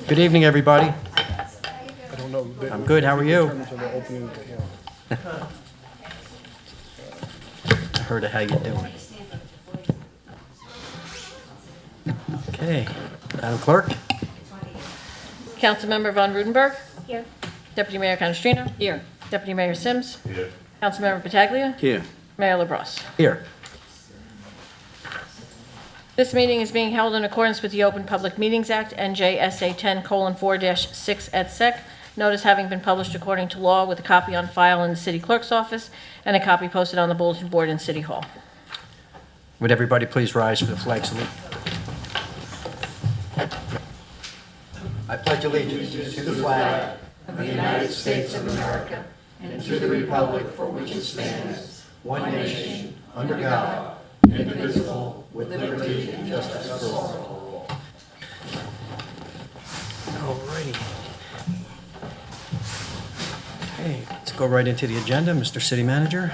Good evening, everybody. I don't know. I'm good. How are you? In terms of the opening, I heard of how you're doing. Okay. Madam Clerk? Councilmember Von Rudenberg. Here. Deputy Mayor Canestrino. Here. Deputy Mayor Sims. Here. Councilmember Pataglia. Here. Mayor LaBrus. Here. This meeting is being held in accordance with the Open Public Meetings Act, NJSA 10:4-6 et sec. Notice having been published according to law with a copy on file in the city clerk's office and a copy posted on the bulletin board in City Hall. Would everybody please rise for the flag salute? I pledge allegiance to the flag of the United States of America and to the republic for which it stands, one nation, under God, indivisible, with liberty and justice for all. All righty. Okay, let's go right into the agenda. Mr. City Manager.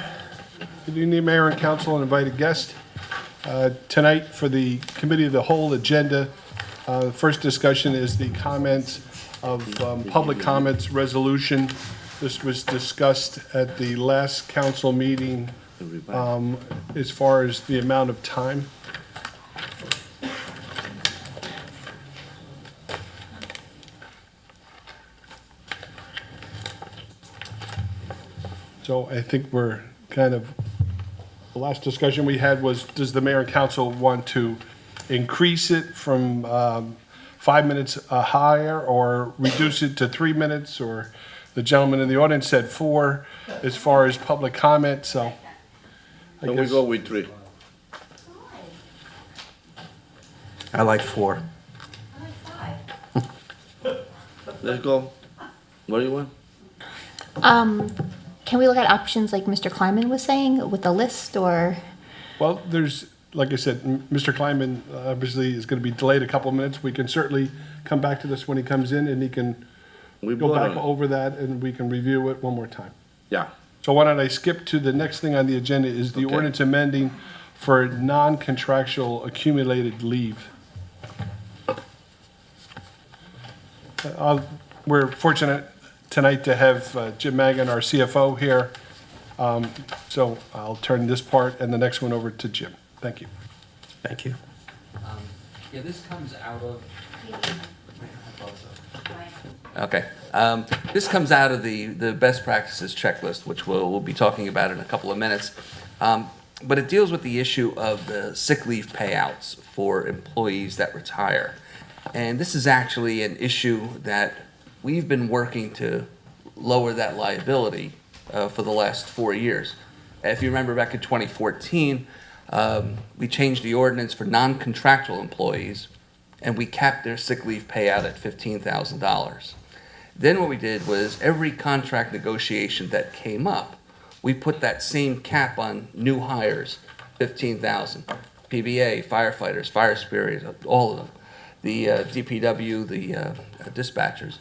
Good evening, Mayor and Council and invited guests. Tonight, for the Committee of the Whole agenda, the first discussion is the comments of public comments resolution. This was discussed at the last council meeting as far as the amount of time. So I think we're kind of, the last discussion we had was, does the mayor and council want to increase it from 5 minutes higher or reduce it to 3 minutes? Or the gentleman in the audience said 4 as far as public comment, so I Can we guess. go with 3? I like 4. Let's go. What do you want? Can we look at options like Mr. Kleiman was saying with the list or? Well, there's, like I said, Mr. Kleiman obviously is going to be delayed a couple of minutes. We can certainly come back to this when he comes in and he can We go vote back on it. over that and we can review it one more time. Yeah. So why don't I skip to the next thing on the agenda is the Okay. ordinance amending for non-contractual accumulated leave. We're fortunate tonight to have Jim Magan, our CFO, here. So I'll turn this part and the next one over to Jim. Thank you. Thank you. Yeah, this comes out of. This comes out of the best practices checklist, which we'll be talking about in a couple of minutes. But it deals with the issue of the sick leave payouts for employees that retire. And this is actually an issue that we've been working to lower that liability for the last 4 years. If you remember back in 2014, we changed the ordinance for non-contractual employees and we capped their sick leave payout at $15,000. Then what we did was every contract negotiation that came up, we put that same cap on new hires, $15,000. PBA, firefighters, fire spirit, all of them. The DPW, the dispatchers,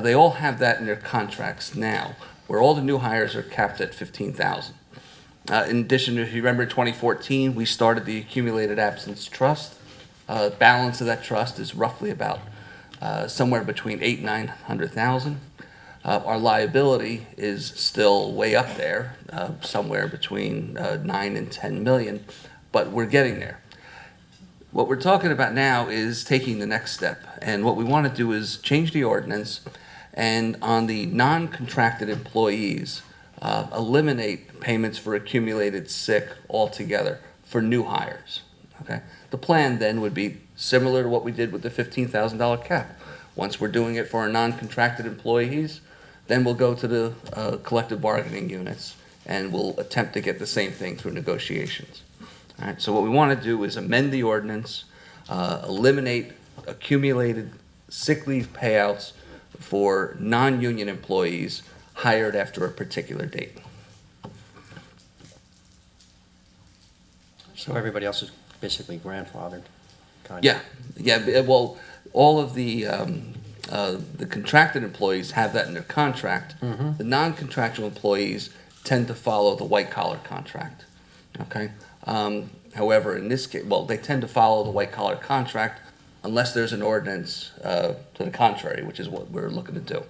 they all have that in their contracts now, where all the new hires are capped at $15,000. In addition, if you remember 2014, we started the accumulated absence trust. Balance of that trust is roughly about somewhere between $800,000 and $900,000. Our liability is still way up there, somewhere between 9 and 10 million, but we're getting there. What we're talking about now is taking the next step, and what we want to do is change the ordinance, and on the non-contracted employees, eliminate payments for accumulated sick altogether for new hires. Okay. The plan then would be similar to what we did with the $15,000 cap. Once we're doing it for our non-contracted employees, then we'll go to the collective bargaining units and we'll attempt to get the same thing through negotiations. All right, so what we want to do is amend the ordinance, eliminate accumulated sick leave payouts for non-union employees hired after a particular date. So everybody else is basically grandfathered, kind of. Yeah. Well, all of the contracted employees have that in their contract. Mm-hmm. The non-contractual employees tend to follow the white-collar contract. Okay. However, in this case, well, they tend to follow the white-collar contract unless there's an ordinance to the contrary, which is what we're looking to do.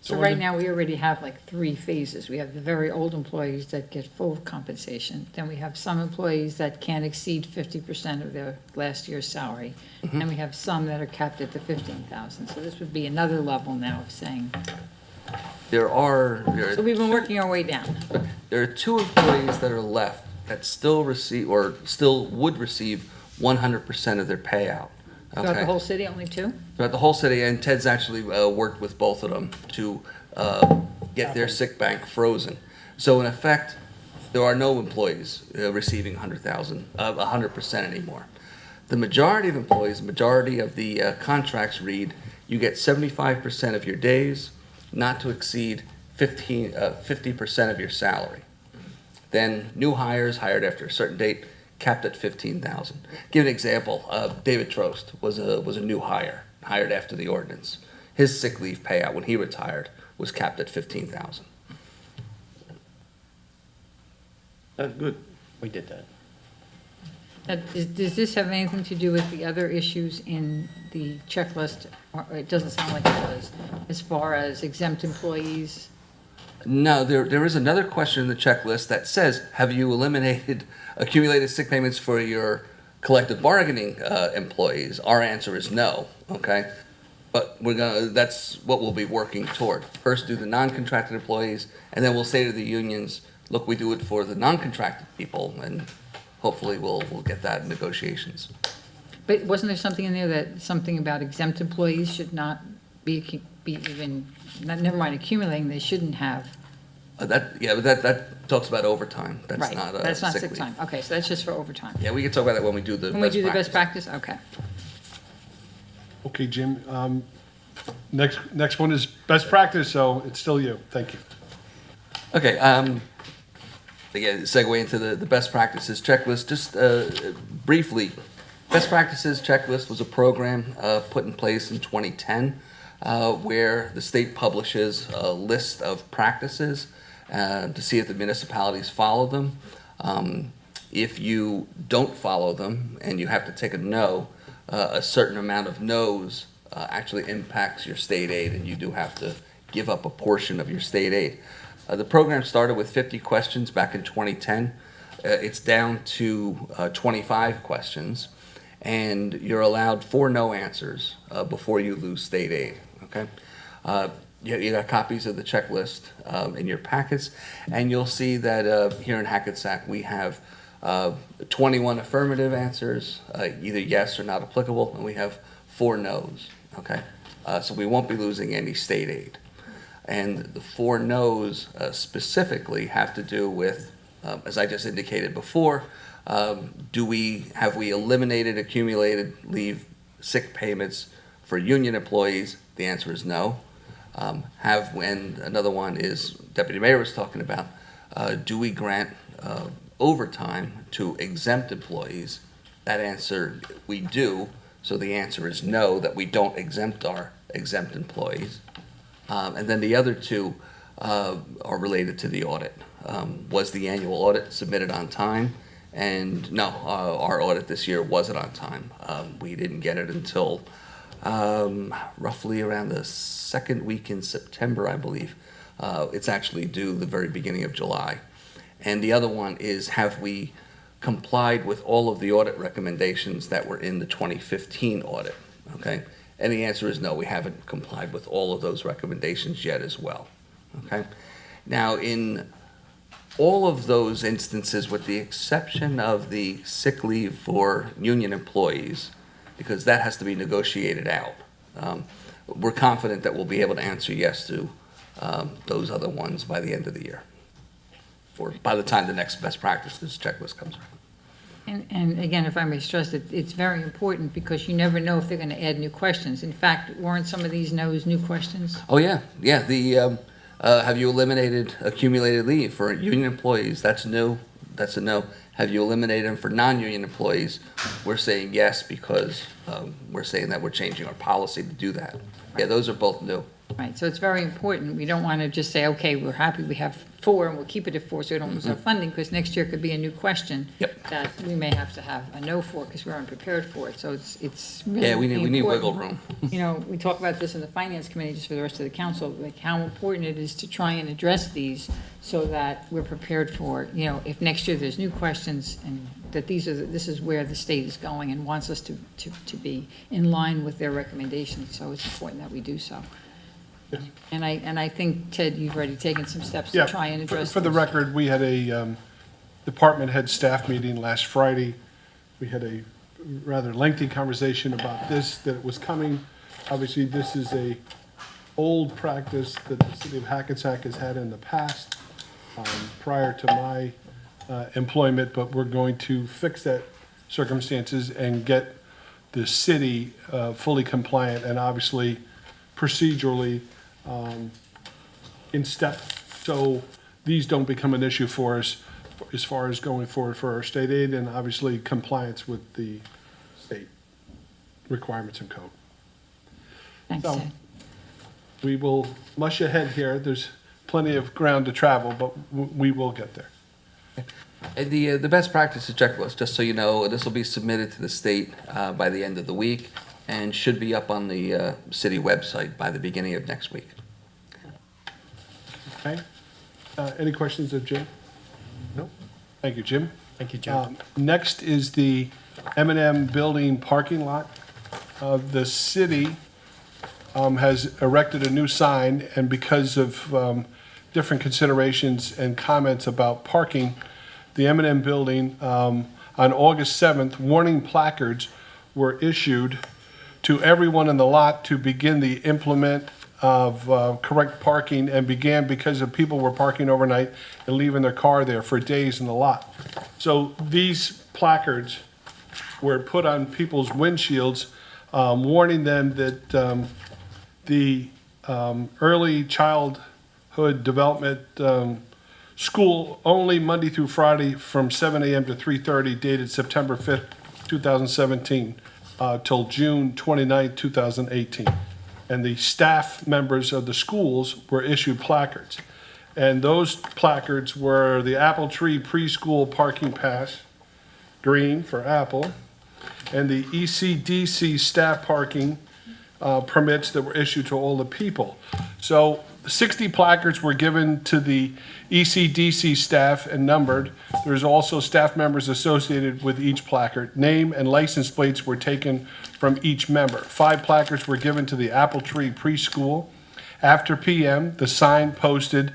So right now, we already have like 3 phases. We have the very old employees that get full compensation. Then we have some employees that can't exceed 50% of their last year's salary. And we have some that are capped at the 15,000. So this would be another level now of saying, so we've been working our way down. There are 2 employees that are left that still receive, or still would receive 100% of their payout. Throughout the Okay? whole city, only 2? Throughout the whole city, and Ted's actually worked with both of them to get their sick bank frozen. So in effect, there are no employees receiving 100% anymore. The majority of employees, majority of the contracts read, you get 75% of your days, not to exceed 50% of your salary. Then new hires hired after a certain date, capped at 15,000. Give an example. David Trost was a new hire, hired after the ordinance. His sick leave payout when he retired was capped at 15,000. That's good. We did that. Now, does this have anything to do with the other issues in the checklist? Or it doesn't sound like it does, as far as exempt employees? No, there is another question in the checklist that says, have you eliminated accumulated sick payments for your collective bargaining employees? Our answer is no, okay? But that's what we'll be working toward. First do the non-contracted employees, and then we'll say to the unions, look, we do it for the non-contracted people, and hopefully we'll get that in negotiations. But wasn't there something in there that, something about exempt employees should not be even, never mind accumulating, they shouldn't have? But that talks about overtime. That's Right, not that's not sick sick leave. time. Okay, so that's just for overtime. Yeah, we can talk about that when we do the When we do the best practice, okay. Okay, Jim, next one is best practice, so it's still you. Thank you. Okay, again, segue into the best practices checklist. Just briefly, best practices checklist was a program put in place in 2010 where the state publishes a list of practices to see if the municipalities follow them. If you don't follow them and you have to take a no, a certain amount of no's actually impacts your state aid, and you do have to give up a portion of your state aid. The program started with 50 questions back in 2010. It's down to 25 questions, and you're allowed 4 no answers before you lose state aid, okay? You got copies of the checklist in your packets, and you'll see that here in Hackensack we have 21 affirmative answers, either yes or not applicable, and we have 4 no's, okay? So we won't be losing any state aid. And the 4 no's specifically have to do with, as I just indicated before, have we eliminated accumulated leave sick payments for union employees? The answer is no. And another one is Deputy Mayor was talking about, do we grant overtime to exempt employees? That answer, we do. So the answer is no, that we don't exempt our exempt employees. And then the other 2 are related to the audit. Was the annual audit submitted on time? And no, our audit this year wasn't on time. We didn't get it until roughly around the 2nd week in September, I believe. It's actually due the very beginning of July. And the other one is, have we complied with all of the audit recommendations that were in the 2015 audit? Okay. And the answer is no, we haven't complied with all of those recommendations yet as well, okay? Now, in all of those instances, with the exception of the sick leave for union employees, because that has to be negotiated out, we're confident that we'll be able to answer yes to those other ones by the end of the year, or by the time the next best practices checklist comes around. And again, if I may stress it, it's very important because you never know if they're going to add new questions. In fact, weren't some of these no's new questions? Oh, yeah, yeah. The have you eliminated accumulated leave for union employees? That's new. That's a no. Have you eliminated them for non-union employees? We're saying yes because we're saying that we're changing our policy to do that. Yeah, those are both new. Right, so it's very important. We don't want to just say, okay, we're happy we have 4 and we'll keep it at 4 so we don't lose our funding, because next year could be a new question. Yep. That we may have to have a no for because we're unprepared for it. So it's really Yeah, we need wiggle important. room. You know, we talk about this in the finance committee, just for the rest of the council, like how important it is to try and address these so that we're prepared for, you know, if next year there's new questions and that this is where the state is going and wants us to be in line with their recommendations. So it's important that we do so. And I think, Ted, you've already taken some steps Yeah, to try and address for the those. record, we had a department head staff meeting last Friday. We had a rather lengthy conversation about this, that it was coming. Obviously, this is a old practice that the city of Hackensack has had in the past, prior to my employment, but we're going to fix that circumstances and get the city fully compliant and obviously procedurally in step, so these don't become an issue for us as far as going forward for our state aid and obviously compliance with the state requirements and code. Thanks, So- Ted. We will mush ahead here. There's plenty of ground to travel, but we will get there. And the best practices checklist, just so you know, this will be submitted to the state by the end of the week and should be up on the city website by the beginning of next week. Okay? Any questions of Jim? No? Thank you, Jim. Thank you, Jim. Next is the M&M Building parking lot. The city has erected a new sign, and because of different considerations and comments about parking, the M&M Building, on August 7th, warning placards were issued to everyone in the lot to begin the implement of correct parking, and began because of people were parking overnight and leaving their car there for days in the lot. So these placards were put on people's windshields, warning them that the early childhood development school only Monday through Friday from 7 a.m. to 3:30, dated September 5th, 2017, till June 29th, 2018. And the staff members of the schools were issued placards. And those placards were the Apple Tree Preschool Parking Pass, green for Apple, and the ECDC staff parking permits that were issued to all the people. So 60 placards were given to the ECDC staff and numbered. There's also staff members associated with each placard. Name and license plates were taken from each member. 5 placards were given to the Apple Tree Preschool. After PM, the sign posted,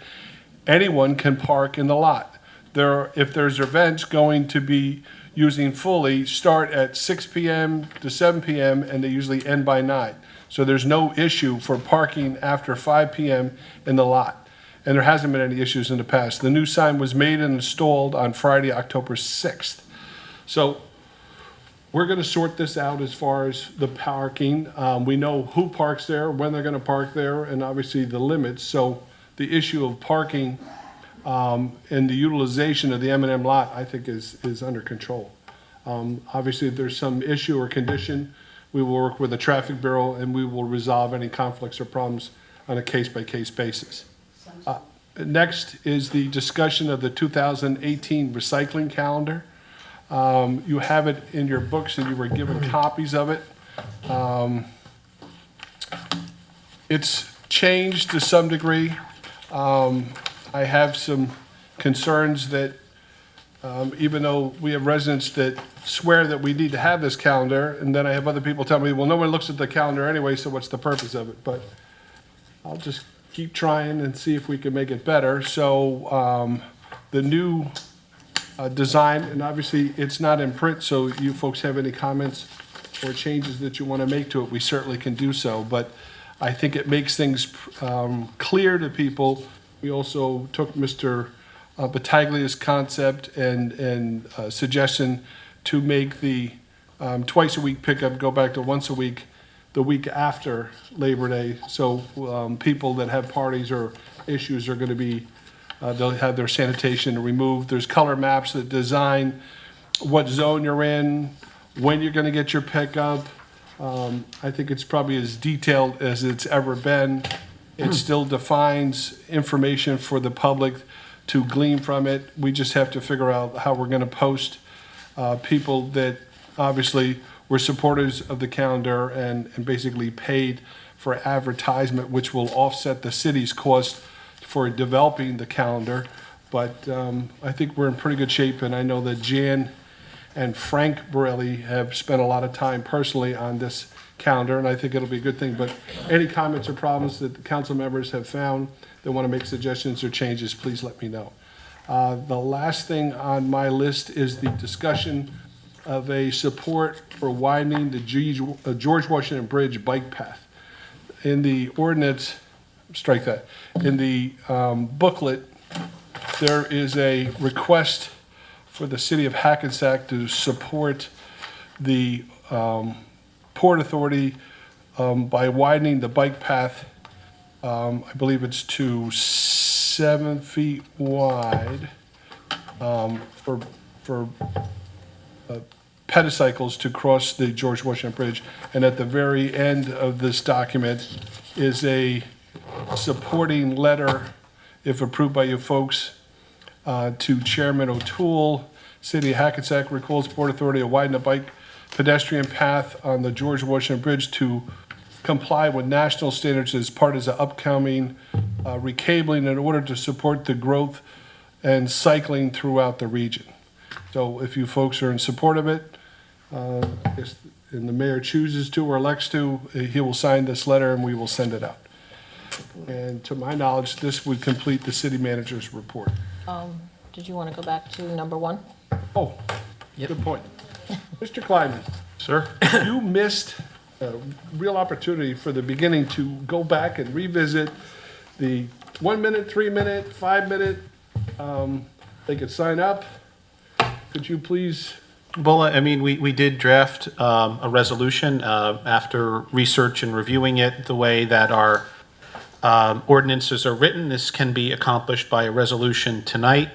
anyone can park in the lot. If there's events going to be using fully, start at 6 p.m. to 7 p.m. and they usually end by 9. So there's no issue for parking after 5 p.m. in the lot. And there hasn't been any issues in the past. The new sign was made and installed on Friday, October 6th. So we're going to sort this out as far as the parking. We know who parks there, when they're going to park there, and obviously the limits. So the issue of parking and the utilization of the M&M lot, I think, is under control. Obviously, if there's some issue or condition, we will work with the traffic bureau and we will resolve any conflicts or problems on a case-by-case basis. Next is the discussion of the 2018 recycling calendar. You have it in your books and you were given copies of it. It's changed to some degree. I have some concerns that even though we have residents that swear that we need to have this calendar, and then I have other people tell me, well, no one looks at the calendar anyway, so what's the purpose of it? But I'll just keep trying and see if we can make it better. So the new design, and obviously it's not in print, so you folks have any comments or changes that you want to make to it, we certainly can do so. But I think it makes things clear to people. We also took Mr. Battaglia's concept and suggestion to make the twice-a-week pickup go back to once a week, the week after Labor Day. So people that have parties or issues are going to be, they'll have their sanitation removed. There's color maps that design what zone you're in, when you're going to get your pickup. I think it's probably as detailed as it's ever been. It still defines information for the public to glean from it. We just have to figure out how we're going to post people that obviously were supporters of the calendar and basically paid for advertisement, which will offset the city's cost for developing the calendar. But I think we're in pretty good shape, and I know that Jan and Frank Borelli have spent a lot of time personally on this calendar, and I think it'll be a good thing. But any comments or problems that the council members have found that want to make suggestions or changes, please let me know. The last thing on my list is the discussion of a support for widening the George Washington Bridge bike path. In the ordinance, strike that, in the booklet, there is a request for the city of Hackensack to support the Port Authority by widening the bike path. I believe it's to 7 feet wide for pedicycles to cross the George Washington Bridge. And at the very end of this document is a supporting letter, if approved by you folks, to Chairman O'Toole. City of Hackensack recalls Port Authority to widen the bike pedestrian path on the George Washington Bridge to comply with national standards as part of the upcoming recabling in order to support the growth and cycling throughout the region. So if you folks are in support of it, and the mayor chooses to or elects to, he will sign this letter and we will send it out. And to my knowledge, this would complete the city manager's report. Did you want to go back to number 1? Oh, good point. Mr. Kleiman, Sir? you missed a real opportunity for the beginning to go back and revisit the 1 minute, 3 minute, 5 minute. They could sign up. Could you please? Well, I mean, we did draft a resolution after research and reviewing it the way that our ordinances are written. This can be accomplished by a resolution tonight.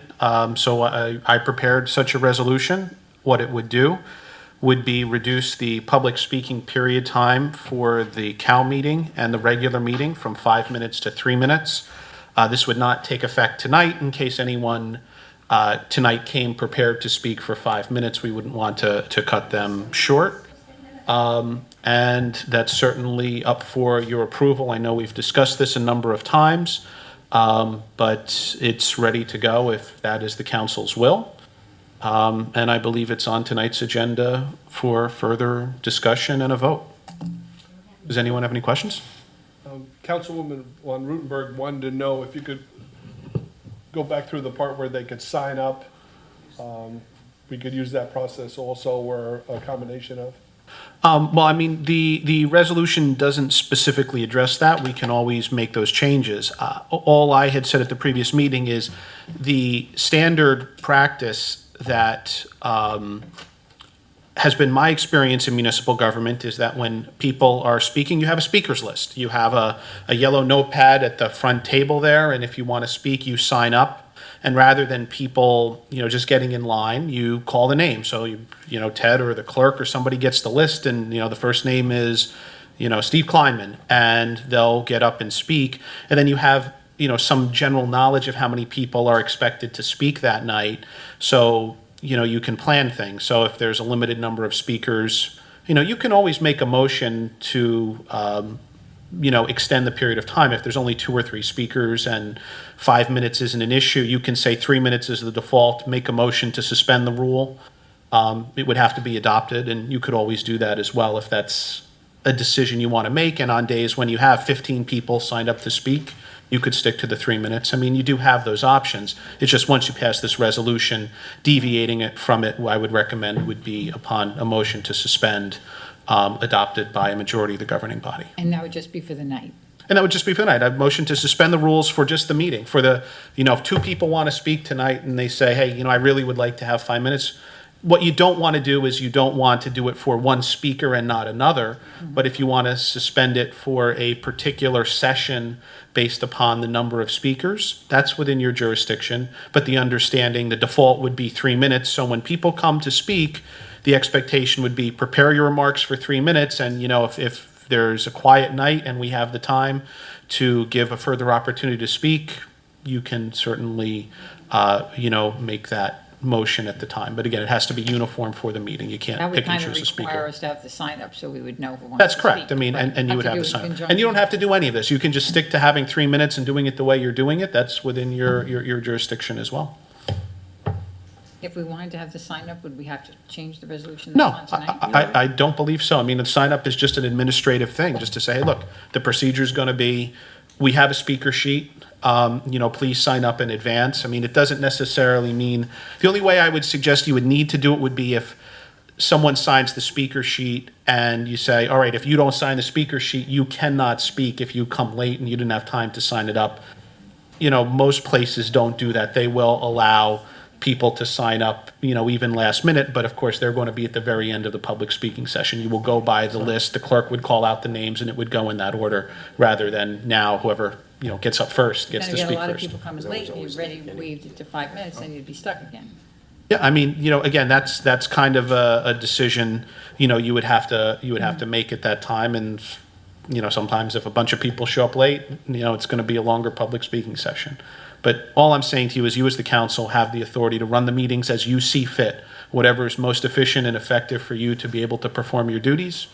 So I prepared such a resolution. What it would do would be reduce the public speaking period time for the COW meeting and the regular meeting from 5 minutes to 3 minutes. This would not take effect tonight. In case anyone tonight came prepared to speak for 5 minutes, we wouldn't want to cut them short. And that's certainly up for your approval. I know we've discussed this a number of times, but it's ready to go if that is the council's will. And I believe it's on tonight's agenda for further discussion and a vote. Does anyone have any questions? Councilwoman von Rutenberg wanted to know if you could go back through the part where they could sign up. We could use that process also, or a combination of. Well, I mean, the resolution doesn't specifically address that. We can always make those changes. All I had said at the previous meeting is the standard practice that has been my experience in municipal government is that when people are speaking, you have a speakers list. You have a yellow notepad at the front table there, and if you want to speak, you sign up. And rather than people, just getting in line, you call the name. So, Ted or the clerk or somebody gets the list, and, the first name is, Steve Kleinman, and they'll get up and speak. And then you have, some general knowledge of how many people are expected to speak that night. So, you can plan things. So if there's a limited number of speakers, you can always make a motion to, extend the period of time. If there's only 2 or 3 speakers and 5 minutes isn't an issue, you can say 3 minutes is the default, make a motion to suspend the rule. It would have to be adopted, and you could always do that as well if that's a decision you want to make. And on days when you have 15 people signed up to speak, you could stick to the 3 minutes. I mean, you do have those options. It's just once you pass this resolution, deviating it from it, I would recommend would be upon a motion to suspend, adopted by a majority of the governing body. And that would just be for the night. And that would just be for tonight. I'd motion to suspend the rules for just the meeting. For the, if 2 people want to speak tonight and they say, hey, I really would like to have 5 minutes. What you don't want to do is you don't want to do it for one speaker and not another. Mm-hmm. But if you want to suspend it for a particular session based upon the number of speakers, that's within your jurisdiction. But the understanding, the default would be 3 minutes. So when people come to speak, the expectation would be prepare your remarks for 3 minutes. And, if there's a quiet night and we have the time to give a further opportunity to speak, you can certainly, make that motion at the time. But again, it has to be uniform for the meeting. You That can't would pick and kind of choose a require speaker. us to have the sign up so we would know who wants That's to correct. speak. I mean, and you would have the to do it sign. in And you don't conjunction. have to do any of this. You can just stick to having 3 minutes and doing it the way you're doing it. That's within your jurisdiction as well. If we wanted to have the sign up, would we have to change the resolution No, that's on tonight? I don't believe so. I mean, the sign up is just an administrative thing, just to say, hey, look, the procedure's going to be, we have a speaker sheet, please sign up in advance. I mean, it doesn't necessarily mean, the only way I would suggest you would need to do it would be if someone signs the speaker sheet and you say, all right, if you don't sign the speaker sheet, you cannot speak if you come late and you didn't have time to sign it up. Most places don't do that. They will allow people to sign up, even last minute, but of course, they're going to be at the very end of the public speaking session. You will go by the list, the clerk would call out the names, and it would go in that order, rather than now whoever, gets up first gets Then to again, a speak lot of first. people coming late, and you already waived it to 5 minutes, and you'd be stuck again. Yeah, I mean, again, that's kind of a decision, you would have to make at that time, and, sometimes if a bunch of people show up late, it's going to be a longer public speaking session. But all I'm saying to you is you as the council have the authority to run the meetings as you see fit. Whatever is most efficient and effective for you to be able to perform your duties,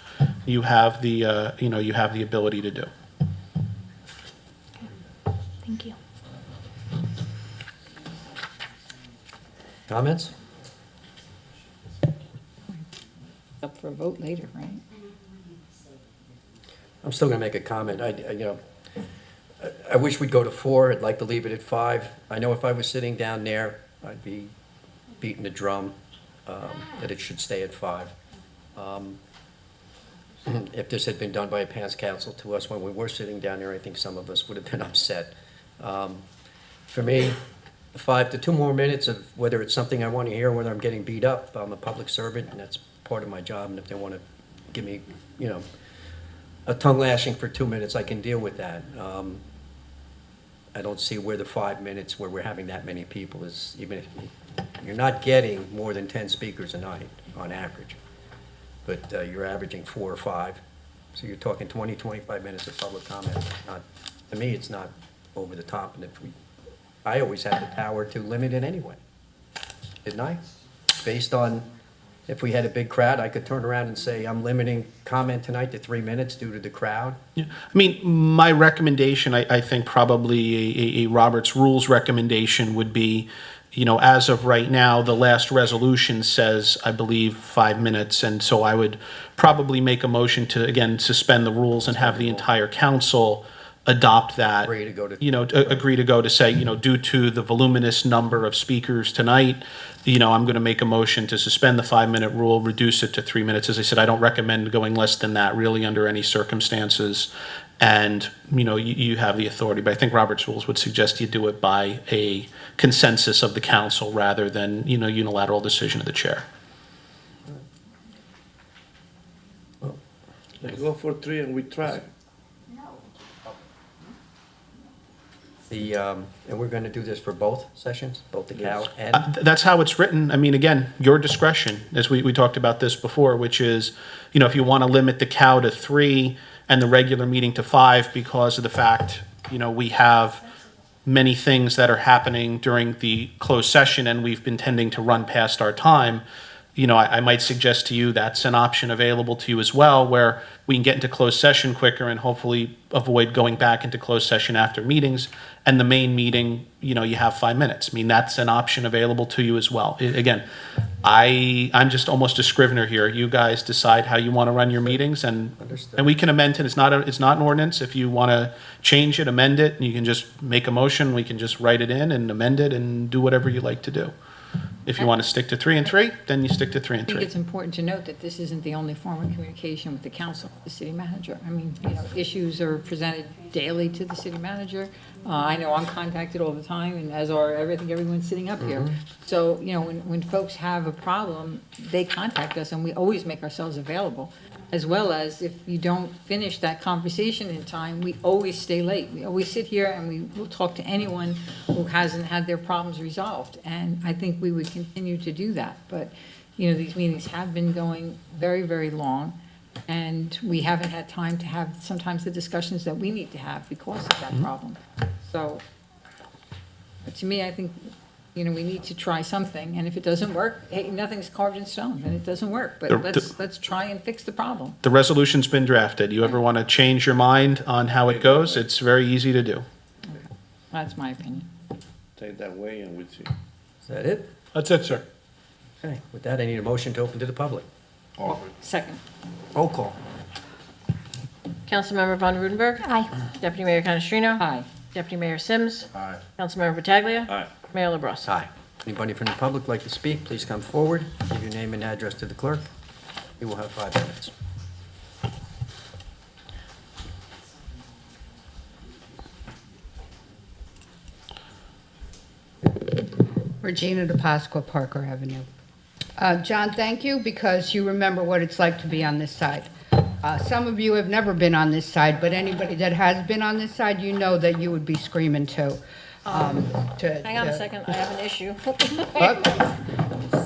you have the, you have the ability to do. Thank you. Comments? Up for a vote later, right? I'm still going to make a comment. I wish we'd go to 4. I'd like to leave it at 5. I know if I was sitting down there, I'd be beating the drum that it should stay at 5. If this had been done by a past council to us when we were sitting down there, I think some of us would have been upset. For me, 5 to 2 more minutes of whether it's something I want to hear, whether I'm getting beat up, I'm a public servant, and that's part of my job, and if they want to give me, a tongue lashing for 2 minutes, I can deal with that. I don't see where the 5 minutes where we're having that many people is, even if you're not getting more than 10 speakers a night on average, but you're averaging 4 or 5. So you're talking 20, 25 minutes of public comment. Not, to me, it's not over the top. And I always had the power to limit it anyway, didn't I? Based on, if we had a big crowd, I could turn around and say, I'm limiting comment tonight to 3 minutes due to the crowd. Yeah. I mean, my recommendation, I think probably a Robert's Rules recommendation would be, as of right now, the last resolution says, I believe, 5 minutes. And so I would probably make a motion to, again, suspend the rules and have the entire council adopt that. Agree to go to- Agree to go to say, due to the voluminous number of speakers tonight, I'm going to make a motion to suspend the 5-minute rule, reduce it to 3 minutes. As I said, I don't recommend going less than that really under any circumstances. And, you have the authority, but I think Robert's Rules would suggest you do it by a consensus of the council rather than, unilateral decision of the chair. Let's go for 3 and we try. And we're going to do this for both sessions, both the cow and, That's how it's written. I mean, again, your discretion, as we talked about this before, which is, if you want to limit the cow to 3 and the regular meeting to 5 because of the fact, we have many things that are happening during the closed session and we've been tending to run past our time, I might suggest to you that's an option available to you as well, where we can get into closed session quicker and hopefully avoid going back into closed session after meetings. And the main meeting, you have 5 minutes. I mean, that's an option available to you as well. Again, I'm just almost a scrivener here. You guys decide how you want to run your meetings, and Understood. and we can amend it. It's not an ordinance. If you want to change it, amend it, you can just make a motion. We can just write it in and amend it and do whatever you like to do. If you want to stick to 3 and 3, then you stick to 3 and I think 3. it's important to note that this isn't the only form of communication with the council, the city manager. I mean, issues are presented daily to the city manager. I know I'm contacted all the time, and as are, I think everyone's sitting up here. So, when folks have a problem, they contact us, and we always make ourselves available. As well as if you don't finish that conversation in time, we always stay late. We always sit here and we will talk to anyone who hasn't had their problems resolved. And I think we would continue to do that. But, these meetings have been going very, very long. And we haven't had time to have sometimes the discussions that we need to have because of that problem. So, to me, I think, we need to try something, and if it doesn't work, hey, nothing's carved in stone, and it doesn't work, but let's try and fix the problem. The resolution's been drafted. You ever want to change your mind on how it goes, it's very easy to do. That's my opinion. Take that way and we'll see. Is that it? That's it, sir. Okay, with that, I need a motion to open to the public. Second. Roll call. Councilmember Von Rudenberg. Aye. Deputy Mayor Canestrino. Aye. Deputy Mayor Sims. Aye. Councilmember Pataglia. Aye. Mayor LaBrus. Aye. Anybody from the public like to speak, please come forward, give your name and address to the clerk. You will have 5 minutes. Regina DePasqua, Parker Avenue. John, thank you, because you remember what it's like to be on this side. Some of you have never been on this side, but anybody that has been on this side, you know that you would be screaming too. Hang on a second, I have an issue.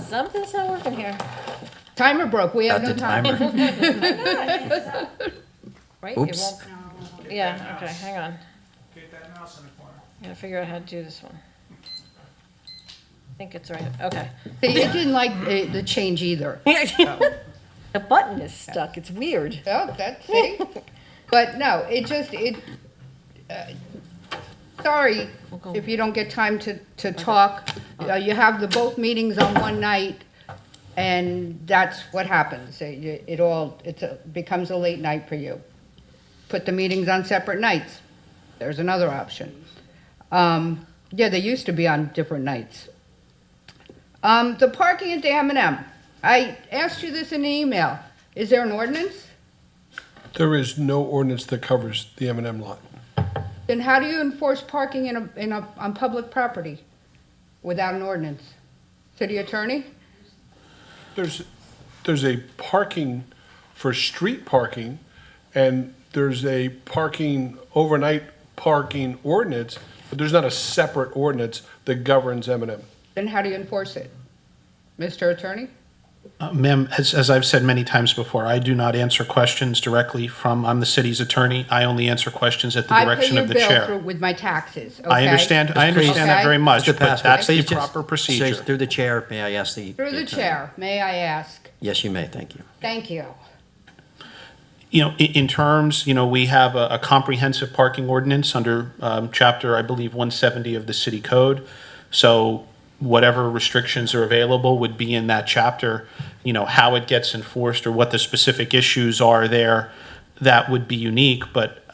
Something's not working here. Timer broke, we have Got no the time. timer. Right? It Oops. won't- Yeah, okay, hang on. Gotta figure out how to do this one. I think it's right, okay. See, it didn't like the change either. The button is stuck, it's weird. Oh, see? But no, sorry if you don't get time to talk. You have the both meetings on one night, and that's what happens. It becomes a late night for you. Put the meetings on separate nights. There's another option. Yeah, they used to be on different nights. The parking at the M&M. I asked you this in an email. Is there an ordinance? There is no ordinance that covers the M&M lot. Then how do you enforce parking on public property without an ordinance? City attorney? There's a parking for street parking, and there's a overnight parking ordinance, but there's not a separate ordinance that governs M&M. Then how do you enforce it? Mr. Attorney? Ma'am, as I've said many times before, I do not answer questions directly I'm the city's attorney. I only answer questions at the direction of the I pay your bill chair. with my taxes, okay? I understand that Okay. very much, Mr. but Pascal, that's the please just proper say procedure. Through the chair, may I ask the... Through the attorney? chair, may I ask? Yes, you may, thank you. Thank you. In terms, we have a comprehensive parking ordinance under chapter, I believe, 170 of the city code. So whatever restrictions are available would be in that chapter. How it gets enforced or what the specific issues are there, that would be unique. But,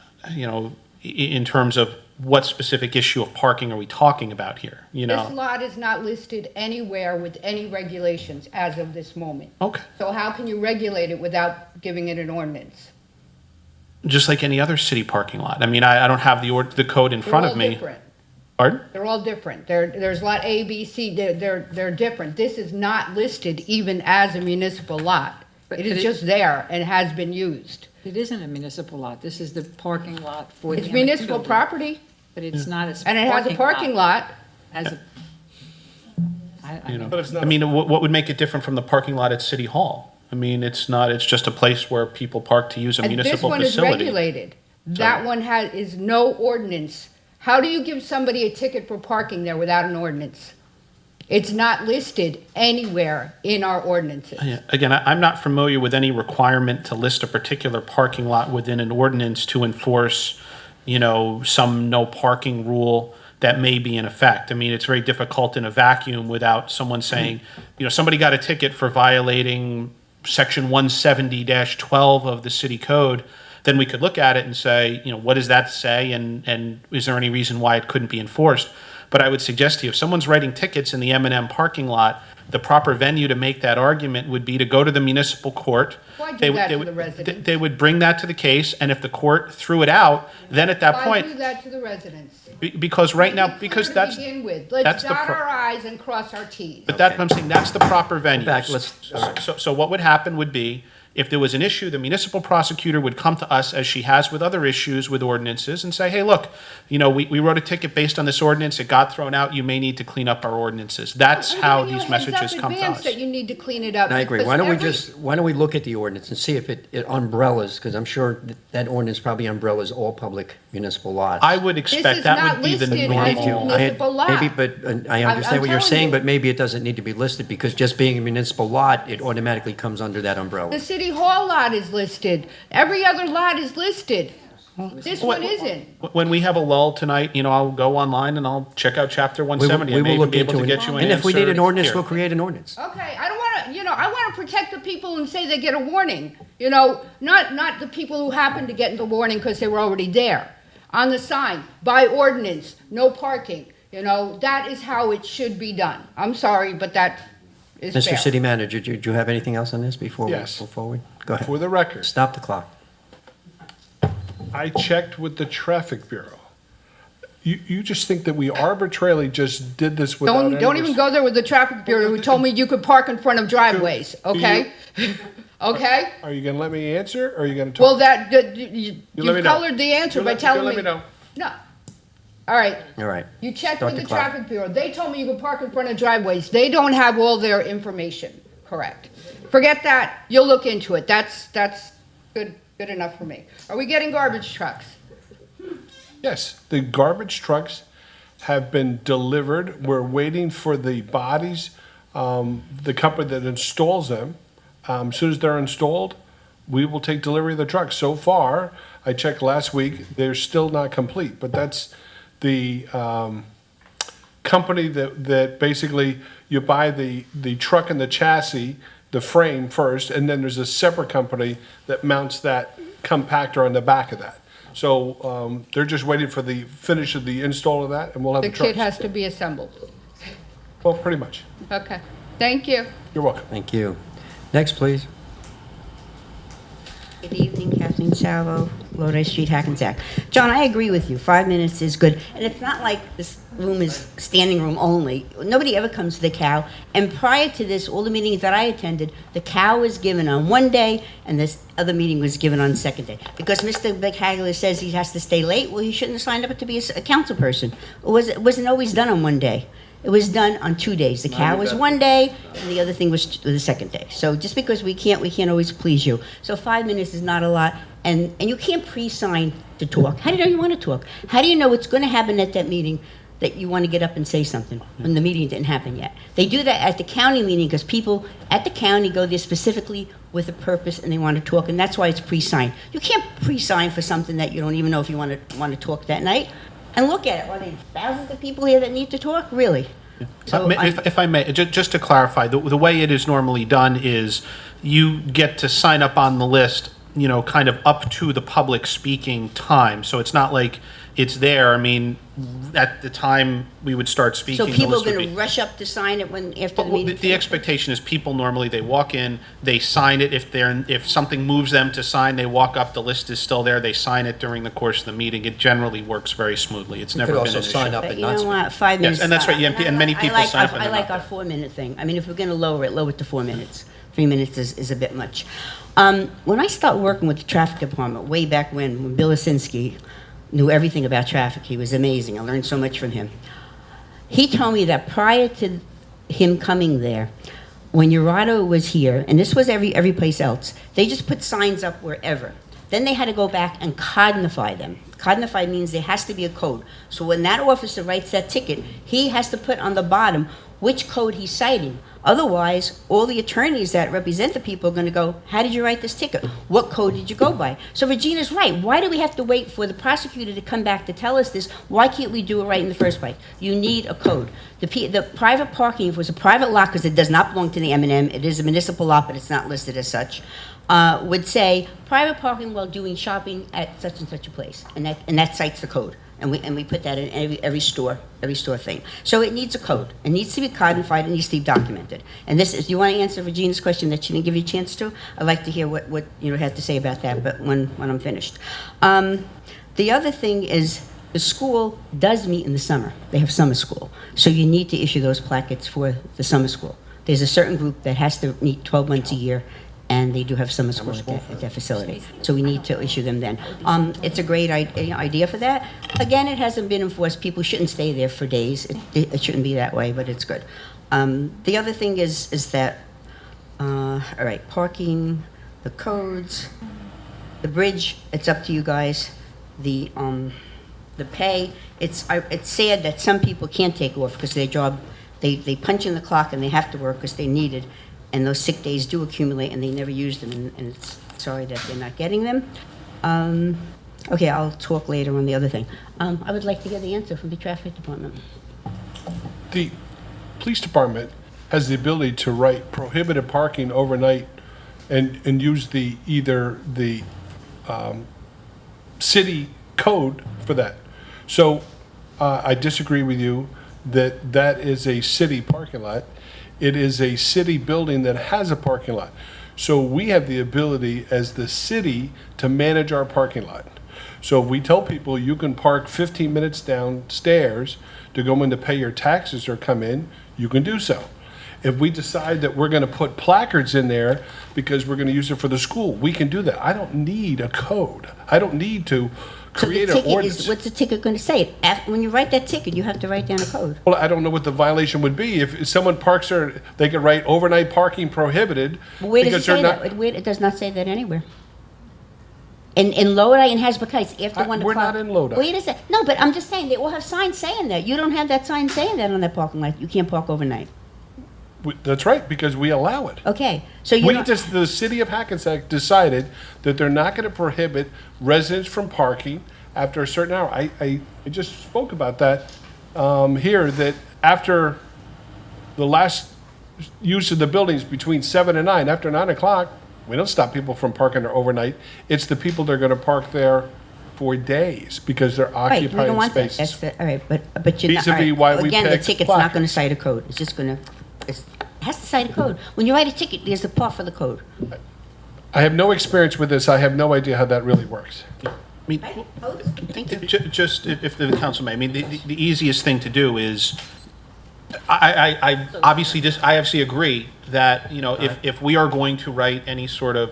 in terms of what specific issue of parking are we talking about here, This lot is not listed anywhere with any regulations as of this moment. Okay. So how can you regulate it without giving it an ordinance? Just like any other city parking lot. I mean, I don't have the code in front of me. They're all different. Pardon? They're all different. There's lot A, B, C, they're different. This is not listed even as a municipal lot. But It is it- just there and has been used. It isn't a municipal lot. This is the parking lot for the It's M&M municipal building. property, But it's not a and it has a parking lot. As a, I But it's not. I mean, what would make it different from the parking lot at City Hall? I mean, it's just a place where people park to use a And this municipal one is facility. regulated. That one is no ordinance. How do you give somebody a ticket for parking there without an ordinance? It's not listed anywhere in our ordinances. Yeah, again, I'm not familiar with any requirement to list a particular parking lot within an ordinance to enforce, some no parking rule that may be in effect. I mean, it's very difficult in a vacuum without someone saying, somebody got a ticket for violating section 170-12 of the city code. Then we could look at it and say, what does that say, and is there any reason why it couldn't be enforced? But I would suggest to you, if someone's writing tickets in the M&M parking lot, the proper venue to make that argument would be to go to the municipal court. Why do They would- that they to would- the residents? They would bring that to the case, and if the court threw it out, then at that Why point, do that to the residents? because right now, Make it because clear to that's, begin with. that's Let's the dot pro- our i's and cross our t's. but I'm saying that's the proper venue. Back, let's- all right. So what would happen would be, If there was an issue, the municipal prosecutor would come to us, as she has with other issues with ordinances, and say, hey, look, we wrote a ticket based on this ordinance, it got thrown out, you may need to clean up our ordinances. That's I'm how giving you these a heads messages up come to advance us. that you need to clean it up. I agree. because Why don't we look at the ordinance and see if it umbrellas, because I'm sure that ordinance probably umbrellas all public municipal lots. I would This expect is that not would be the listed as normal. municipal lot. Maybe, but I understand what you're telling saying, you. but maybe it doesn't need to be listed, because just being a municipal lot, it automatically comes under that umbrella. The city hall lot is listed. Every other lot is listed. This one isn't. When we have a lull tonight, I'll go online and I'll check out chapter 170. I We may will even look be able into to it. get you an And if we need an answer ordinance, here. we'll create an ordinance. Okay, I don't want to, I want to protect the people and say they get a warning. Not the people who happen to get the warning because they were already there. On the sign, by ordinance, no parking. That is how it should be done. I'm sorry, but that is fair. Mr. City Manager, do you have anything else on this before we Yes. go forward? Go ahead. For the record, Stop the clock. I checked with the Traffic Bureau. You just think that we arbitrarily just did this without any... Don't even go there with the traffic bureau who told me you could park in front of driveways, okay? Okay? Are you going to let me answer, or are you going to Well, talk? you let me know. colored the answer by telling me. Let me know. No. All right. All right. You checked Start with the the clock. traffic bureau. They told me you could park in front of driveways. They don't have all their information correct. Forget that. You'll look into it. That's good enough for me. Are we getting garbage trucks? Yes, the garbage trucks have been delivered. We're waiting for the bodies, the company that installs them. As soon as they're installed, we will take delivery of the trucks. So far, I checked last week, they're still not complete, but that's the company that basically you buy the truck and the chassis, the frame first, and then there's a separate company that mounts that compactor on the back of that. So they're just waiting for the finish of the install of that, and we'll have The the trucks. kit has to be assembled. Well, pretty much. Okay. Thank you. You're welcome. Thank you. Next, please. Good evening, Kathleen Salvo, Lodi Street, Hackensack. John, I agree with you. 5 minutes is good. And it's not like this room is standing room only. Nobody ever comes to the cow. And prior to this, all the meetings that I attended, the cow was given on one day and this other meeting was given on the second day. Because Mr. Hagler says he has to stay late, well, he shouldn't have signed up to be a council person. It wasn't always done on one day. It was done on 2 days. The cow was one day, and the other thing was the second day. So just because we can't always please you. So 5 minutes is not a lot, and you can't pre-sign to talk. How do you know you want to talk? How do you know what's going to happen at that meeting that you want to get up and say something when the meeting didn't happen yet? They do that at the county meeting because people at the county go there specifically with a purpose and they want to talk, and that's why it's pre-signed. You can't pre-sign for something that you don't even know if you want to talk that night. And look at it. Are there thousands of people here that need to talk? Really? So If I may, just to clarify, the way it is normally done is you get to sign up on the list, kind of up to the public speaking time. So it's not like it's there. I mean, at the time we would start speaking. So people the are list would going be- to rush up to sign it after the Well, meeting? the expectation is people normally, they walk in, they sign it. If something moves them to sign, they walk up, the list is still there, they sign it during the course of the meeting. It generally works very smoothly. It's never could been an also sign issue. up But and you not know speak. what, 5 minutes. and that's right, yeah, and many people sign up and I they're like not our there. 4-minute thing. I mean, if we're going to lower it to 4 minutes. 3 minutes is a bit much. When I started working with the traffic department way back when Bill Asinski knew everything about traffic, he was amazing. I learned so much from him. He told me that prior to him coming there, when Urado was here, and this was every place else, they just put signs up wherever. Then they had to go back and codify them. Codify means there has to be a code. So when that officer writes that ticket, he has to put on the bottom which code he's citing. Otherwise, all the attorneys that represent the people are going to go, how did you write this ticket? What code did you go by? So Regina's right. Why do we have to wait for the prosecutor to come back to tell us this? Why can't we do it right in the first place? You need a code. The private parking, if it was a private lot, because it does not belong to the M&M, it is a municipal lot, but it's not listed as such, would say private parking while doing shopping at such and such a place, and that cites the code. And we put that in every store thing. So it needs a code. It needs to be codified. It needs to be documented. And this is, you want to answer Regina's question that she didn't give you a chance to? I'd like to hear what you had to say about that, but when I'm finished. The other thing is the school does meet in the summer. They have summer school. So you need to issue those plackets for the summer school. There's a certain group that has to meet 12 months a year, and they do have summer school at that facility. So we need to issue them then. It's a great idea for that. Again, it hasn't been enforced. People shouldn't stay there for days. It shouldn't be that way, but it's good. The other thing is that, all right, parking, the codes, the bridge, it's up to you guys. The pay, it's sad that some people can't take off because their job, they punch in the clock and they have to work because they need it, and those sick days do accumulate and they never use them, and it's sorry that they're not getting them. Okay, I'll talk later on the other thing. I would like to get the answer from the traffic department. The police department has the ability to write prohibited parking overnight and use either the city code for that. So I disagree with you that that is a city parking lot. It is a city building that has a parking lot. So we have the ability as the city to manage our parking lot. So if we tell people you can park 15 minutes downstairs to go in to pay your taxes or come in, you can do so. If we decide that we're going to put placards in there because we're going to use it for the school, we can do that. I don't need a code. I don't need to create an ordinance. What's the ticket going to say? When you write that ticket, you have to write down a code. Well, I don't know what the violation would be. If someone parks there, they could write overnight parking prohibited. But where does it because they're say not- that? It does not say that anywhere. In Lodi and Hasbrook Heights, after 1 o'clock. We're not in Lodi. Wait a second. No, but I'm just saying, they all have signs saying that. You don't have that sign saying that on that parking lot. You can't park overnight. That's right, because we allow it. Okay, so you don't. The city of Hackensack decided that they're not going to prohibit residents from parking after a certain hour. I just spoke about that here, that after the last use of the buildings between 7 and 9, after 9 o'clock, we don't stop people from parking there overnight. It's the people that are going to park there for days because they're Right, we don't occupying want that. spaces. All right, but you're not. Vis-a-vis all why we Again, the picked ticket's not going to placards. cite a code. It's just going to, it has to cite a code. When you write a ticket, there's a part for the code. I have no experience with this. I have no idea how that really works. I mean, Right? Codes? Thank you. Just if the council may, I mean, the easiest thing to do is, I obviously I obviously agree that, you know, if we are going to write any sort of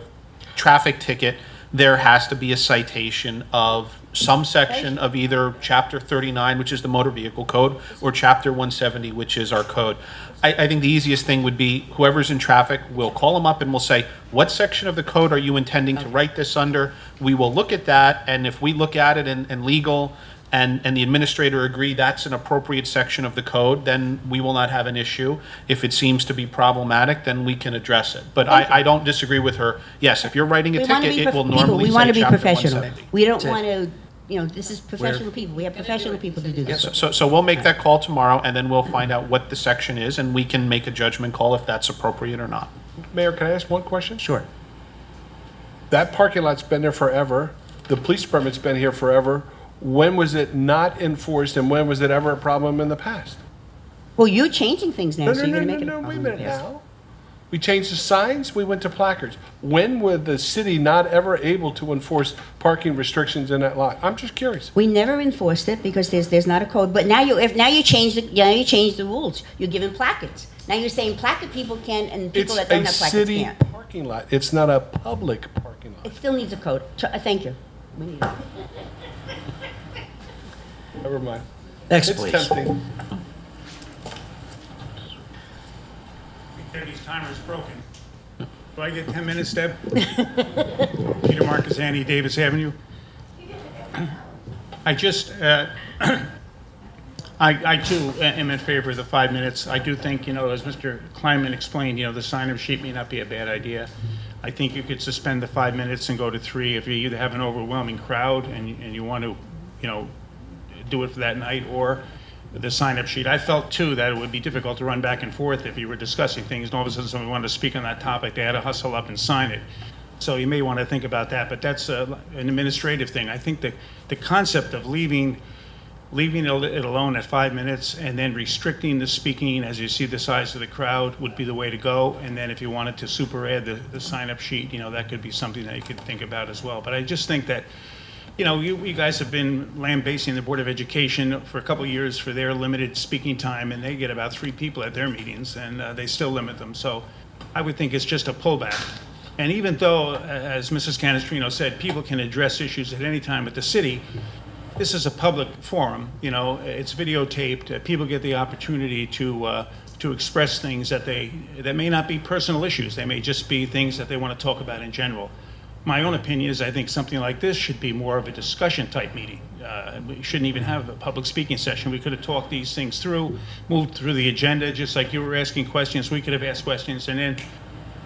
traffic ticket, there has to be a citation of some section of either Chapter 39, which is the motor vehicle code, or Chapter 170, which is our code. I think the easiest thing would be whoever's in traffic, we'll call them up and we'll say, what section of the code are you intending to write this under? We will look at that, and if we look at it and legal and the administrator agree that's an appropriate section of the code, then we will not have an issue. If it seems to be problematic, then we can address it. But I don't disagree with her. Yes, if you're writing a We wanna ticket, be it will people, normally we want say to be Chapter professional. 170. We don't want to, you know, this is professional people. We have professional people to do this. So we'll make that call tomorrow, and then we'll find out what the section is, and we can make a judgment call if that's appropriate or not. Mayor, can I ask one question? Sure. That parking lot's been there forever. The police department's been here forever. When was it not enforced, and when was it ever a problem in the past? Well, you're changing things now, No, so no, you're no, going to no, make it a no, wait a problem. minute now. We changed the signs, we went to placards. When were the city not ever able to enforce parking restrictions in that lot? I'm just curious. We never enforced it because there's not a code. But now you change the rules. You're giving placards. Now you're saying placard people can and people that don't have It's a placards city can't. parking lot. It's not a public parking It lot. still needs a code. Thank you. We need it. Never mind. Next, It's please. tempting. Debbie's timer's broken. Do I get 10 minutes, Deb? Peter Marcazzani, Davis Avenue. I just, I too am in favor of the 5 minutes. I do think, you know, as Mr. Kleinman explained, you know, the sign-up sheet may not be a bad idea. I think you could suspend the 5 minutes and go to 3 if you either have an overwhelming crowd and you want to, you know, do it for that night, or the sign-up sheet. I felt, too, that it would be difficult to run back and forth if you were discussing things, and all of a sudden someone wanted to speak on that topic, they had to hustle up and sign it. So you may want to think about that, but that's an administrative thing. I think the concept of leaving it alone at 5 minutes and then restricting the speaking as you see the size of the crowd would be the way to go. And then if you wanted to super add the sign-up sheet, you know, that could be something that you could think about as well. But I just think that, you know, you guys have been lambasting the Board of Education for a couple of years for their limited speaking time, and they get about 3 people at their meetings, and they still limit them. So I would think it's just a pullback. And even though, as Mrs. Canestrino said, people can address issues at any time at the city, this is a public forum, you know, it's videotaped, people get the opportunity to express things that may not be personal issues, they may just be things that they want to talk about in general. My own opinion is I think something like this should be more of a discussion type meeting. We shouldn't even have a public speaking session. We could have talked these things through, moved through the agenda, just like you were asking questions, we could have asked questions, and then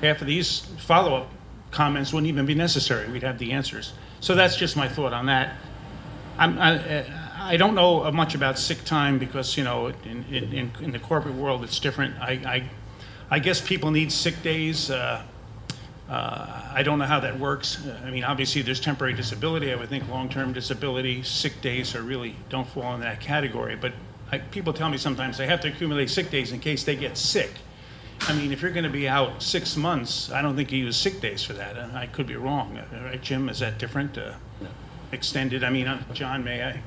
half of these follow-up comments wouldn't even be necessary. We'd have the answers. So that's just my thought on that. I don't know much about sick time because, you know, in the corporate world, it's different. I guess people need sick days. I don't know how that works. I mean, obviously, there's temporary disability. I would think long-term disability, sick days don't fall in that category. But people tell me sometimes they have to accumulate sick days in case they get sick. I mean, if you're going to be out 6 months, I don't think you use sick days for that. I could be wrong. Right, Jim? Is that different? No. Extended? I mean, John, may I?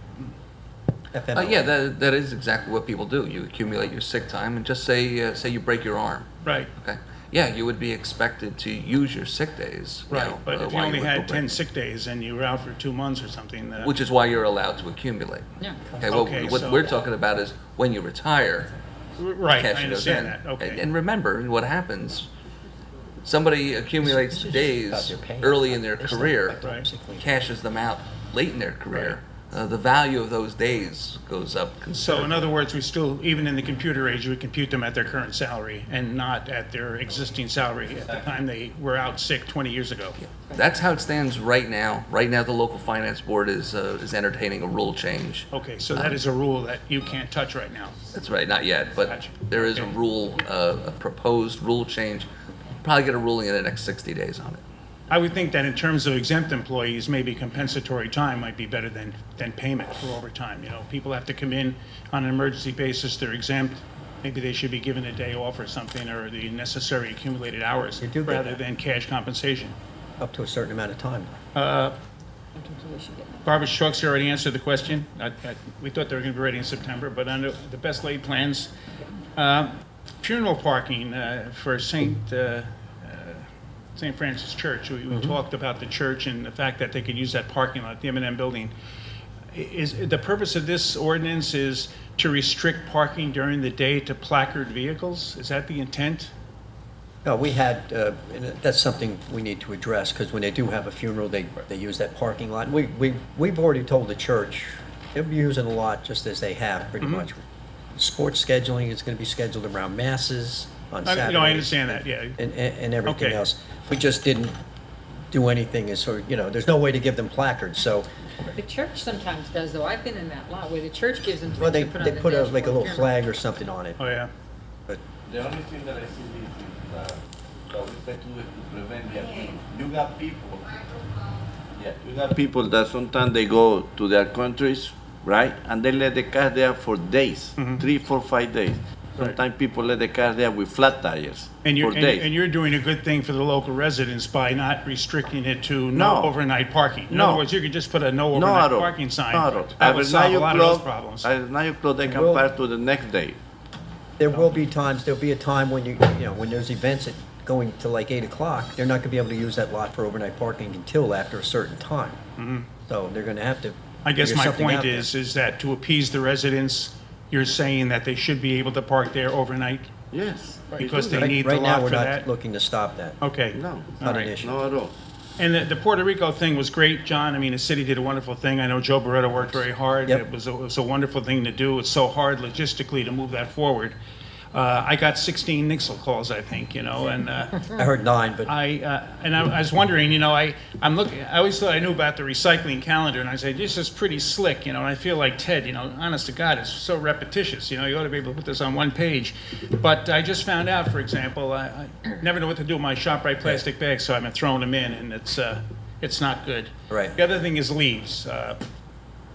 Yeah, that is exactly what people do. You accumulate your sick time and just say you break your arm. Right. Okay. Yeah, you would be expected to use your sick days. Right, but if you while only were had 10 breaking. sick days and you were out for 2 months or something. Which is why you're allowed to accumulate. Yeah. Okay, Okay, what so- we're talking about is when you retire, Right, I cashing those in. understand that, okay. And remember, what happens, somebody accumulates days early in their career, Right. cashes them out late in their career. The value of those days goes up So considerably. in other words, we still, even in the computer age, we compute them at their current salary and not at their existing salary at the time they were out sick 20 years ago. That's how it stands right now. Right now, the local finance board is entertaining a rule change. Okay, so that is a rule that you can't touch right now. That's right, not yet, but Gotcha. there is a Okay. rule, a proposed rule change. Probably get a ruling in the next 60 days on it. I would think that in terms of exempt employees, maybe compensatory time might be better than payment for overtime. You know, people have to come in on an emergency basis, they're exempt. Maybe they should be given a day off or something, or the necessary accumulated hours, You do get rather that. than cash compensation. Up to a certain amount of time. Barbara Strux already answered the question. We thought they were going to be ready in September, but under the best laid plans. Funeral parking for St. Francis Church. We talked about the church and the fact that they could use that parking lot, the M&M building. Is the purpose of this ordinance is to restrict parking during the day to placard vehicles? Is that the intent? No, we had, and that's something we need to address, because when they do have a funeral, they use that parking lot. We've already told the church, they'll be using a lot just as they have, pretty much. Sports scheduling is going to be scheduled around masses on Saturdays. No, I understand that, yeah. And everything Okay. else. We just didn't do anything as sort of, you know, there's no way to give them placards, so, The church sometimes does, though. I've been in that lot where the church gives them well, things they to put on they the put like a dashboard. little flag or something on it. Oh, yeah. But The only thing that I see is that we try to prevent that. You got people, you got people that sometimes they go to their countries, right? And they let the car there for days, 3, 4, 5 days. Sometimes people let the car there with flat tires And for days. you're doing a good thing for the local residents by not restricting it to no No. overnight parking. In No. other words, you could just put a no No, overnight at all. parking sign. No, at all. That would At solve a 9 lot of those o'clock- problems. At 9 o'clock, they can Well- park to the next day. there will be times, there'll be a time when when there's events at going to like 8 o'clock, they're not going to be able to use that lot for overnight parking until after a certain time. So they're going to have to I guess figure my something point out there. is that to appease the residents, you're saying that they should be able to park there overnight? Yes. Because they Right- need the Right now, lot we're for not that? looking to stop that. Okay. No, All Not an right. issue. no at all. And the Puerto Rico thing was great, John. I mean, the city did a wonderful thing. I know Joe Beretta worked very hard. Yep. It was a wonderful thing to do. It's so hard logistically to move that forward. I got 16 Nixle calls, I think, and I heard 9, but I was wondering, I'm looking. I always thought I knew about the recycling calendar, and I said this is pretty slick, and I feel like Ted, honest to God, it's so repetitious. You ought to be able to put this on one page. But I just found out, for example, I never know what to do with my ShopRite plastic bags, so I've been throwing them in, and it's not good. Right. The other thing is leaves.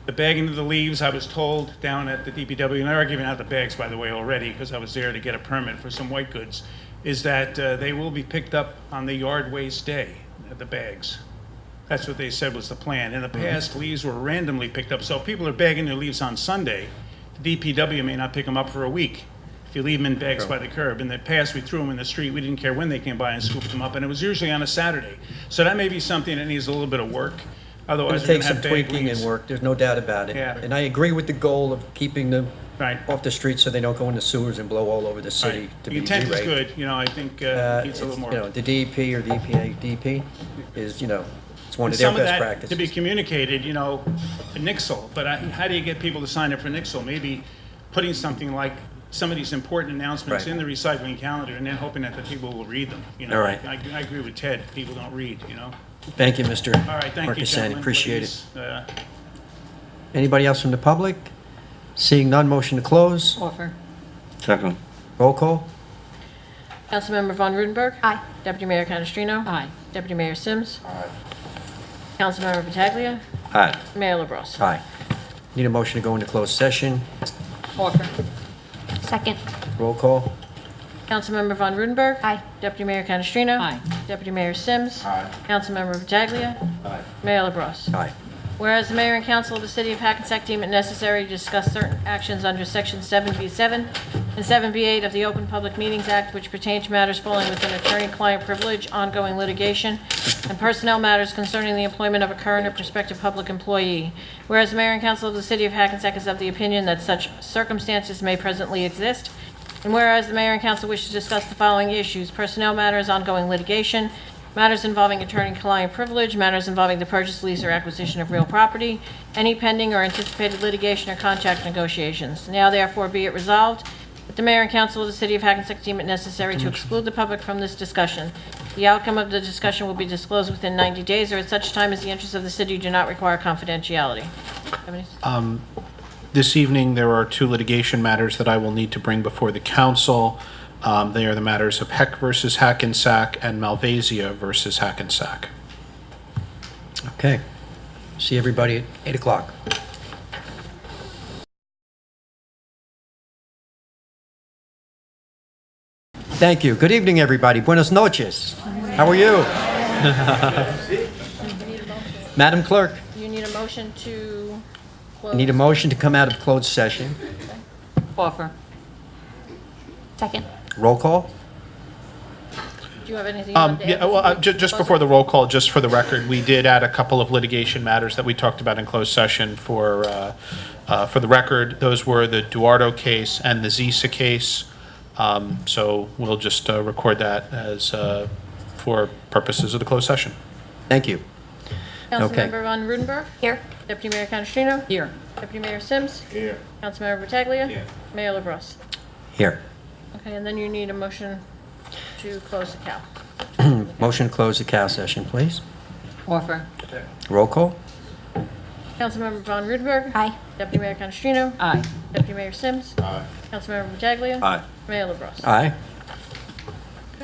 The bagging of the leaves, I was told down at the DPW, and they are giving out the bags, by the way, already, because I was there to get a permit for some white goods, is that they will be picked up on the yard waste day, the bags. That's what they said was the plan. In the past, leaves were randomly picked up, so if people are bagging their leaves on Sunday, the DPW may not pick them up for a week. You leave them in bags by the curb. In the past, we threw them in the street. We didn't care when they came by and scooped them up, and it was usually on a Saturday. So that may be something that needs a little bit of work. Otherwise, It'll we're take gonna some have tweaking and baglings. work, there's no doubt about it. Yeah. And I agree with the goal of keeping them Right. off the streets so they don't go in the sewers and blow all over the city Right. to The be intent is derate. good, you know, I think needs a little more. You know, the DEP or the EPA, DEP is, you know, it's one And of their some of best that to be practices. communicated, you know, Nixle, but how do you get people to sign up for Nixle? Maybe putting something like some of these important announcements Right. in the recycling calendar and then hoping that the people will read them, you know? All right. I agree with Ted, people don't read, you know? Thank you, Mr. All right, thank you, Marcusani, gentlemen. appreciate it. Please, Anybody else from the public? Seeing none, motion to close. Offer. Second. Roll call. Councilmember Von Rudenberg. Aye. Deputy Mayor Canestrino. Aye. Deputy Mayor Sims. Councilmember Pataglia. Aye. Mayor LaBrus. Aye. Need a motion to go into closed session. Offer. Second. Roll call. Councilmember Von Rudenberg. Aye. Deputy Mayor Canestrino. Aye. Deputy Mayor Sims. Aye. Councilmember Pataglia. Mayor LaBrus. Aye. Whereas the mayor and council of the city of Hackensack deem it necessary to discuss certain actions under section 7B7 and 7B8 of the Open Public Meetings Act which pertain to matters falling within attorney-client privilege, ongoing litigation, and personnel matters concerning the employment of a current or prospective public employee. Whereas the mayor and council of the city of Hackensack is of the opinion that such circumstances may presently exist, and whereas the mayor and council wish to discuss the following issues: personnel matters, ongoing litigation, matters involving attorney-client privilege, matters involving the purchase, lease, or acquisition of real property, any pending or anticipated litigation or contract negotiations. Now therefore be it resolved that the mayor and council of the city of Hackensack deem it necessary to exclude the public from this discussion. The outcome of the discussion will be disclosed within 90 days or at such time as the interests of the city do not require confidentiality. Have any- This evening, there are two litigation matters that I will need to bring before the council. They are the matters of Heck versus Hackensack and Malvasia versus Hackensack. Okay. See everybody at 8 o'clock. Thank you. Good evening, everybody. Buenos noches. How are you? Madam Clerk, You need a motion to close? I need a motion to come out of closed session. Offer. Second. Roll call. Do you have anything you want to add? Yeah, well, just before the roll call, just for the record, we did add a couple of litigation matters that we talked about in closed session for the record. Those were the Duardo case and the Zisa case. So we'll just record that as for purposes of the closed session. Thank you. Okay. Councilmember Von Rudenberg. Here. Deputy Mayor Canestrino. Here. Deputy Mayor Sims. Here. Councilmember Pataglia. Here. Mayor LaBrus. Here. Okay, and then you need a motion to close the Cal. Motion to close the Cal session, please. Offer. Roll call. Councilmember Von Rudenberg. Aye. Deputy Mayor Canestrino. Aye. Deputy Mayor Sims. Aye. Councilmember Pataglia. Aye. Mayor LaBrus. Aye.